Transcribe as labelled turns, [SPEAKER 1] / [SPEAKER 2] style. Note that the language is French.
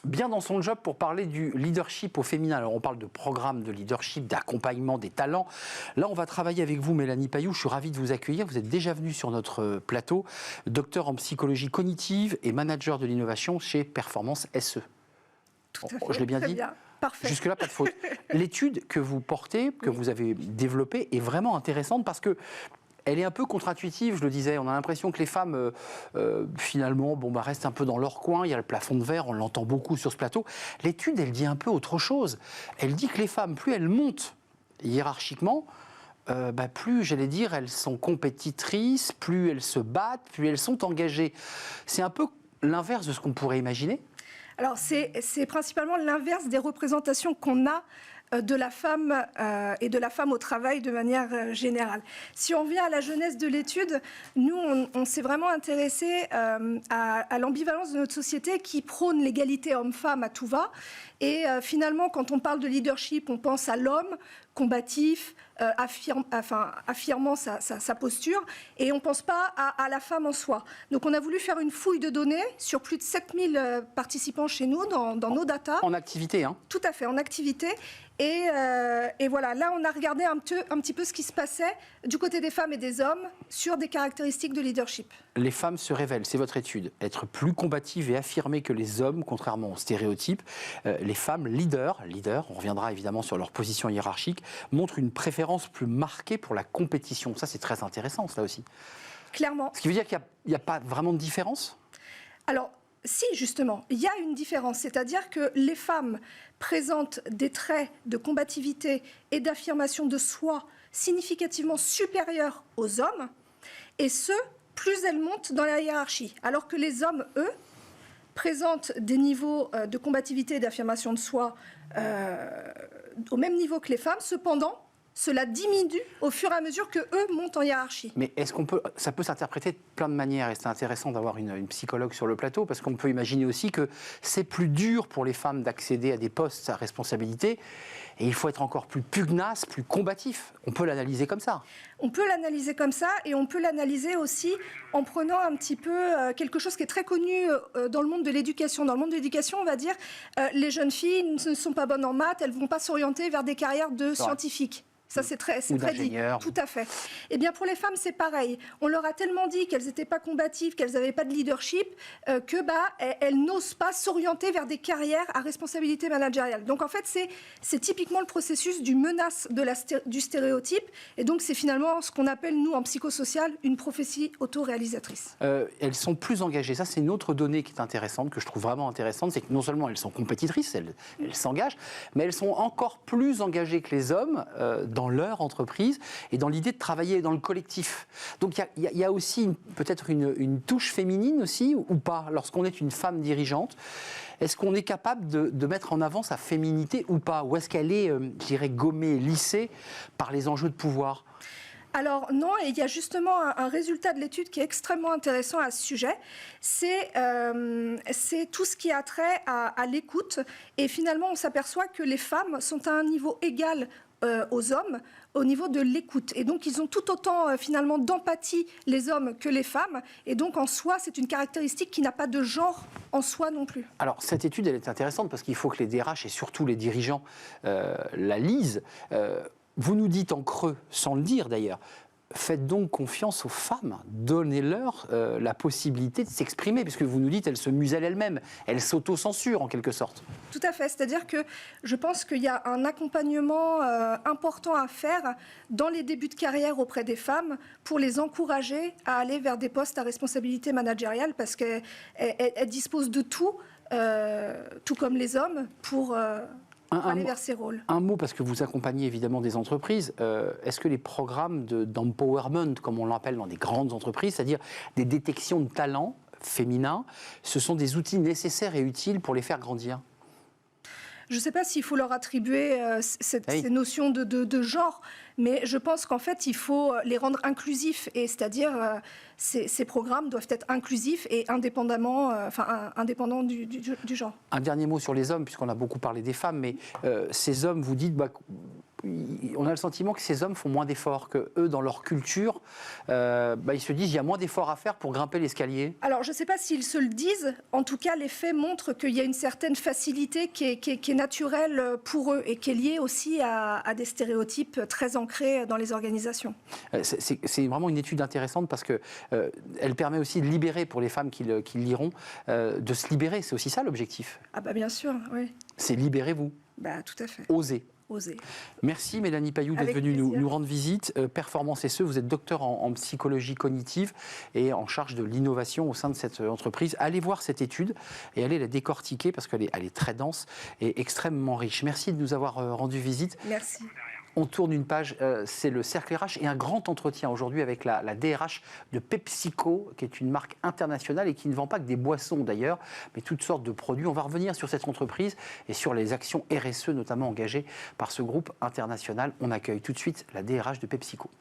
[SPEAKER 1] bien dans son job pour parler du leadership au féminin. Alors on parle de programme de leadership, d'accompagnement des talents. Là, on va travailler avec vous, Mélanie Paillou. Je suis ravi de vous accueillir. Vous êtes déjà venue sur notre plateau, docteur en psychologie cognitive et manager de l'innovation chez Performance SE.
[SPEAKER 2] Tout à fait.
[SPEAKER 1] Je l'ai bien dit ?
[SPEAKER 2] Bien. Parfait.
[SPEAKER 1] Jusque-là, pas de faute. L'étude que vous portez, que vous avez développée, est vraiment intéressante parce que elle est un peu contre-intuitive, je le disais. On a l'impression que les femmes, finalement, restent un peu dans leur coin. Il y a le plafond de verre, on l'entend beaucoup sur ce plateau. L'étude, elle dit un peu autre chose. Elle dit que les femmes, plus elles montent hiérarchiquement, plus, j'allais dire, elles sont compétitrices, plus elles se battent, plus elles sont engagées. C'est un peu l'inverse de ce qu'on pourrait imaginer.
[SPEAKER 2] Alors, c'est principalement l'inverse des représentations qu'on a de la femme et de la femme au travail de manière générale. Si on vient à la jeunesse de l'étude, nous, on s'est vraiment intéressé à l'ambivalence de notre société qui prône l'égalité homme-femme à tout va. Et finalement, quand on parle de leadership, on pense à l'homme combatif, affirmant sa posture, et on ne pense pas à la femme en soi. Donc on a voulu faire une fouille de données sur plus de 7000 participants chez nous, dans nos datas.
[SPEAKER 1] En activité, hein ?
[SPEAKER 2] Tout à fait, en activité. Et voilà, là on a regardé un petit peu ce qui se passait du côté des femmes et des hommes sur des caractéristiques de leadership.
[SPEAKER 1] Les femmes se révèlent, c'est votre étude, être plus combatives et affirmées que les hommes, contrairement aux stéréotypes. Les femmes leaders, on reviendra évidemment sur leur position hiérarchique, montrent une préférence plus marquée pour la compétition. Ça, c'est très intéressant, ça aussi.
[SPEAKER 2] Clairement.
[SPEAKER 1] Ce qui veut dire qu'il n'y a pas vraiment de différence ?
[SPEAKER 2] Alors, si, justement, il y a une différence, c'est-à-dire que les femmes présentent des traits de combativité et d'affirmation de soi significativement supérieurs aux hommes, et ce, plus elles montent dans la hiérarchie, alors que les hommes, eux, présentent des niveaux de combativité et d'affirmation de soi au même niveau que les femmes. Cependant, cela diminue au fur et à mesure que eux montent en hiérarchie.
[SPEAKER 1] Mais est-ce ça peut s'interpréter de plein de manières, et c'est intéressant d'avoir une psychologue sur le plateau, parce qu'on peut imaginer aussi que c'est plus dur pour les femmes d'accéder à des postes à responsabilité, et il faut être encore plus pugnace, plus combatif. On peut l'analyser comme ça.
[SPEAKER 2] On peut l'analyser comme ça, et on peut l'analyser aussi en prenant un petit peu quelque chose qui est très connu dans le monde de l'éducation. Dans le monde de l'éducation, on va dire, les jeunes filles ne sont pas bonnes en maths, elles ne vont pas s'orienter vers des carrières de scientifiques. Ça, c'est très dit. Tout à fait. Eh bien, pour les femmes, c'est pareil. On leur a tellement dit qu'elles n'étaient pas combatives, qu'elles n'avaient pas de leadership, elles n'osent pas s'orienter vers des carrières à responsabilité managériale. Donc, en fait, c'est typiquement le processus du menace du stéréotype. Et donc, c'est finalement ce qu'on appelle, nous, en psychosocial, une prophétie autoréalisatrice.
[SPEAKER 1] Elles sont plus engagées. Ça, c'est une autre donnée qui est intéressante, que je trouve vraiment intéressante. C'est que non seulement elles sont compétitrices, elles s'engagent, mais elles sont encore plus engagées que les hommes dans leur entreprise et dans l'idée de travailler dans le collectif. Donc il y a aussi peut-être une touche féminine aussi, ou pas, lorsqu'on est une femme dirigeante. Est-ce qu'on est capable de mettre en avant sa féminité ou pas ? Ou est-ce qu'elle est, je dirais, gommée, lissée par les enjeux de pouvoir ?
[SPEAKER 2] Alors non, et il y a justement un résultat de l'étude qui est extrêmement intéressant à ce sujet. C'est tout ce qui a trait à l'écoute. Et finalement, on s'aperçoit que les femmes sont à un niveau égal aux hommes au niveau de l'écoute. Et donc, ils ont tout autant, finalement, d'empathie, les hommes, que les femmes. Et donc, en soi, c'est une caractéristique qui n'a pas de genre en soi non plus.
[SPEAKER 1] Alors, cette étude, elle est intéressante parce qu'il faut que les DRH et surtout les dirigeants la lisent. Vous nous dites en creux, sans le dire d'ailleurs, faites donc confiance aux femmes, donnez-leur la possibilité de s'exprimer, puisque vous nous dites, elles se musellent elles-mêmes, elles s'auto-censurent en quelque sorte.
[SPEAKER 2] Tout à fait, c'est-à-dire que je pense qu'il y a un accompagnement important à faire dans les débuts de carrière auprès des femmes pour les encourager à aller vers des postes à responsabilité managériale, parce qu'elles disposent de tout comme les hommes, pour aller vers ces rôles.
[SPEAKER 1] Un mot, parce que vous accompagnez évidemment des entreprises. Est-ce que les programmes d'empowerment, comme on l'appelle dans des grandes entreprises, c'est-à-dire des détections de talents féminins, ce sont des outils nécessaires et utiles pour les faire grandir ?
[SPEAKER 2] Je ne sais pas s'il faut leur attribuer ces notions de genre, mais je pense qu'en fait, il faut les rendre inclusifs. Et c'est-à-dire, ces programmes doivent être inclusifs et indépendants du genre.
[SPEAKER 1] Un dernier mot sur les hommes, puisqu'on a beaucoup parlé des femmes, mais ces hommes, vous dites, on a le sentiment que ces hommes font moins d'efforts, que eux, dans leur culture, ils se disent il y a moins d'efforts à faire pour grimper l'escalier.
[SPEAKER 2] Alors, je ne sais pas s'ils se le disent. En tout cas, les faits montrent qu'il y a une certaine facilité qui est naturelle pour eux et qui est liée aussi à des stéréotypes très ancrés dans les organisations.
[SPEAKER 1] C'est vraiment une étude intéressante parce qu'elle permet aussi de libérer, pour les femmes qui liront, de se libérer. C'est aussi ça l'objectif.
[SPEAKER 2] Ah bah bien sûr, oui.
[SPEAKER 1] C'est libérez-vous.
[SPEAKER 2] Bah tout à fait.
[SPEAKER 1] Osez.
[SPEAKER 2] Oser.
[SPEAKER 1] Merci Mélanie Pailloux d'être venue nous rendre visite. Performance SE, vous êtes docteur en psychologie cognitive et en charge de l'innovation au sein de cette entreprise. Allez voir cette étude et allez la décortiquer parce qu'elle est très dense et extrêmement riche. Merci de nous avoir rendu visite.
[SPEAKER 2] Merci.
[SPEAKER 1] On tourne une page, c'est le Cercle RH et un grand entretien aujourd'hui avec la DRH de PepsiCo, qui est une marque internationale et qui ne vend pas que des boissons d'ailleurs, mais toutes sortes de produits. On va revenir sur cette entreprise et sur les actions RSE notamment engagées par ce groupe international. On accueille tout de suite la DRH de PepsiCo.